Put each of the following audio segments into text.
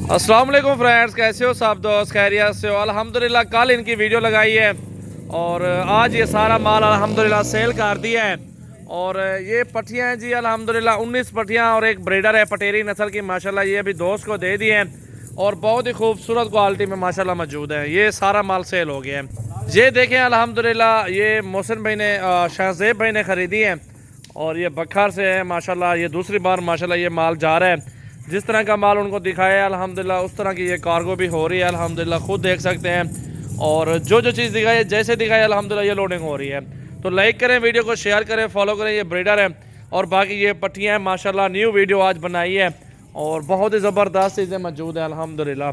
अस्सलाम वालेकुम फ्रेंड्स, कैसे हो सब दोस्त? खैरियत से हो? अल्हम्दुलिल्लाह कल इनकी वीडियो लगाई है और आज ये सारा माल अल्हम्दुलिल्लाह सेल कर दिया है। और ये पट्टियाँ हैं जी, अल्हम्दुलिल्लाह 19 पट्टियाँ और एक ब्रीडर है पटेरी नस्ल की, माशाल्लाह ये अभी दोस्त को दे दिए हैं और बहुत ही खूबसूरत क्वालिटी में माशाल्लाह मौजूद है। ये सारा माल सेल हो गया है। ये देखें अल्हम्दुलिल्लाह ये मोहसिन भाई ने शाहजेब भाई ने ख़रीदी है और ये बखर से है माशाल्लाह। ये दूसरी बार माशाल्लाह ये माल जा रहा है। जिस तरह का माल उनको दिखाया है अल्हम्दुलिल्लाह उस तरह की ये कार्गो भी हो रही है अल्हम्दुलिल्लाह, खुद देख सकते हैं। और जो चीज़ दिखाई है जैसे दिखाई अल्हम्दुलिल्लाह ये लोडिंग हो रही है। तो लाइक करें, वीडियो को शेयर करें, फॉलो करें। ये ब्रीडर है और बाकी ये पट्टियाँ हैं माशाल्लाह। न्यू वीडियो आज बनाई है और बहुत ही ज़बरदस्त चीज़ें मौजूद हैं अल्हम्दुलिल्लाह।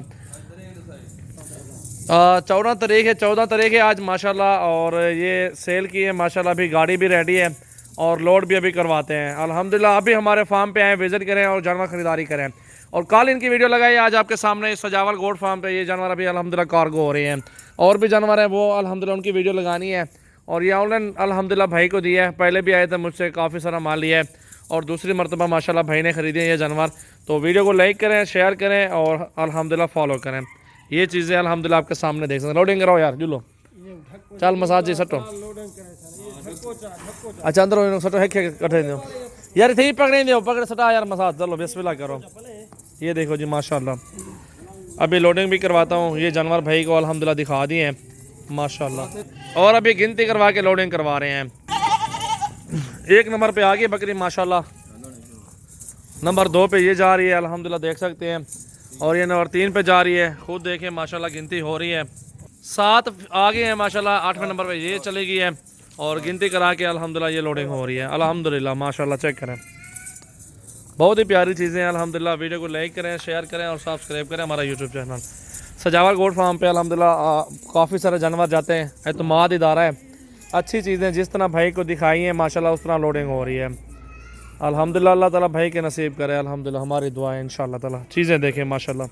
14 तारीख है, 14 तारीख है आज माशाल्लाह। और ये सेल की है माशाल्लाह। अभी गाड़ी भी रेडी है और लोड भी अभी करवाते हैं अल्हम्दुलिल्लाह। अभी हमारे फार्म पे आए, विज़िट करें और जानवर ख़रीदारी करें। और कल इनकी वीडियो लगाई, आज आपके सामने सजावल गोट फार्म पे ये जानवर अभी अल्हम्दुलिल्लाह कार्गो हो रहे हैं। और भी जानवर हैं वो अल्हम्दुलिल्लाह उनकी वीडियो लगानी है। और ये ऑनलाइन अल्हम्दुलिल्लाह भाई को दिया है, पहले भी आए थे मुझसे, काफ़ी सारा माल लिया है और दूसरी मरतबा माशाल्लाह भाई ने ख़रीदे हैं ये जानवर। तो वीडियो को लाइक करें, शेयर करें और अल्हम्दुलिल्लाह फॉलो करें। ये चीज़ें अल्हम्दुलिल्लाह आपके सामने देख सकते हैं। लोडिंग कराओ यार जुलो, चल मसाज जी सटो। अच्छा अंदर सटो है कटे दो यार, थे पकड़े दो, पकड़ सटा यार मसाज। चलो बिस्मिल्लाह करो। ये देखो जी माशाल्लाह। अभी लोडिंग भी करवाता हूँ। ये जानवर भाई को अल्हम्दुलिल्लाह दिखा दिए हैं माशाल्लाह। और अभी गिनती करवा के लोडिंग करवा रहे हैं। 1 नंबर पे आ गई बकरी माशाल्लाह। नंबर 2 पे ये जा रही है अल्हम्दुलिल्लाह, देख सकते हैं। और ये नंबर 3 पे जा रही है, खुद देखें माशाल्लाह, गिनती हो रही है। 7 आगे हैं माशाल्लाह। 8वें नंबर पे ये चली गई है और गिनती करा के अल्हम्दुलिल्लाह ये लोडिंग हो रही है अल्हम्दुलिल्लाह माशाल्लाह। चेक करें, बहुत ही प्यारी चीज़ें हैं अल्हम्दुलिल्लाह। वीडियो को लाइक करें, शेयर करें और सब्सक्राइब करें हमारा यूट्यूब चैनल सजावल गोट फार्म पे अल्हम्दुलिल्लाह। काफ़ी सारे जानवर जाते हैं, एतमाद इदारा है। अच्छी चीज़ें जिस तरह भाई को दिखाई हैं माशाल्लाह उस तरह लोडिंग हो रही है अल्हम्दुलिल्लाह। अल्लाह ताला भाई के नसीब करे अल्हम्दुलिल्लाह, हमारी दुआ है इंशाअल्लाह ताला। चीज़ें देखें माशाल्लाह,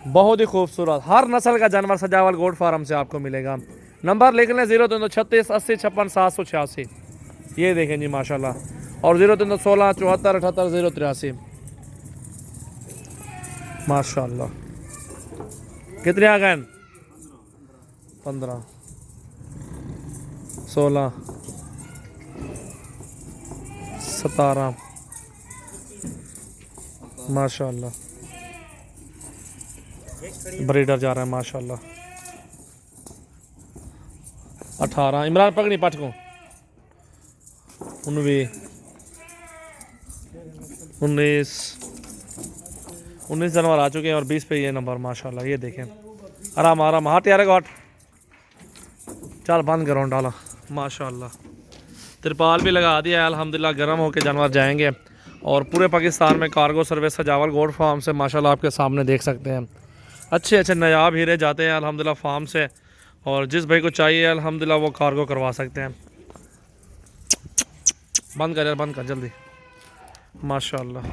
बहुत ही खूबसूरत हर नस्ल का जानवर सजावल गोट फार्म से आपको मिलेगा। नंबर लिख लें 0336 80 56 786। ये देखें जी माशाल्लाह। और 0316 74 78 083 माशाल्लाह। कितने आ गए? 15 16 17 माशाल्लाह। ब्रीडर जा रहा है माशाल्लाह। 18 इमरान पकड़ी पट को। 19 जानवर आ चुके हैं और 20 पे ये नंबर माशाल्लाह। ये देखें, आराम आराम, हाथ यार घाट, चल बंद करो डाला माशाल्लाह। तिरपाल भी लगा दिया है अल्हम्दुलिल्लाह। गर्म होकर जानवर जाएंगे और पूरे पाकिस्तान में कार्गो सर्विस सजावल गोट फार्म से माशाल्लाह आपके सामने देख सकते हैं। अच्छे अच्छे नायाब हीरे जाते हैं अल्हम्दुलिल्लाह फार्म से। और जिस भाई को चाहिए अल्हम्दुलिल्लाह वो कार्गो करवा सकते हैं। बंद कर यार, बंद कर जल्दी माशाल्लाह।